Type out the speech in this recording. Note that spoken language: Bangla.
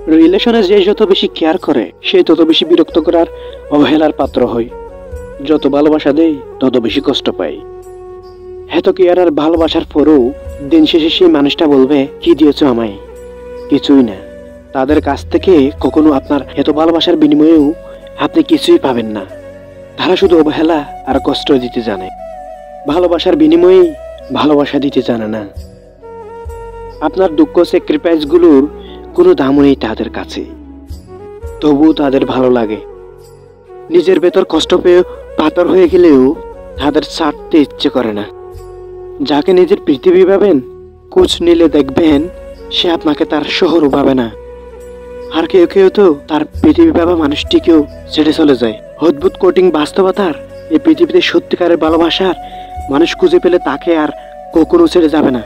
রিলেশনে যে যত বেশি কেয়ার করে সে তত বেশি বিরক্ত করার অবহেলার পাত্র হয়। যত ভালোবাসা দেয় তত বেশি কষ্ট পায়। এত কেয়ার আর ভালোবাসার পরেও দিন শেষে সেই মানুষটা বলবে, কি দিয়েছ আমায়? কিছুই না। তাদের কাছ থেকে কখনো আপনার এত ভালোবাসার বিনিময়েও আপনি কিছুই পাবেন না। তারা শুধু অবহেলা আর কষ্ট দিতে জানে, ভালোবাসার বিনিময়ে ভালোবাসা দিতে জানে না। আপনার দুঃখ স্যাক্রিফাইস গুলোর কোনো দামও নেই তাদের কাছে, তবুও তাদের ভালো লাগে। নিজের ভেতর কষ্ট পেয়ে পাথর হয়ে গেলেও তাদের ছাড়তে ইচ্ছে করে না। যাকে নিজের পৃথিবী ভাবেন, খোঁজ নিলে দেখবেন সে আপনাকে তার শহরও ভাবে না। আর কেউ কেউ তো তার পৃথিবী ভাবা মানুষটিকেও ছেড়ে চলে যায়। অদ্ভুত কঠিন বাস্তবতার এই পৃথিবীতে সত্যিকারের ভালোবাসার মানুষ খুঁজে পেলে তাকে আর কখনো ছেড়ে যাবে না।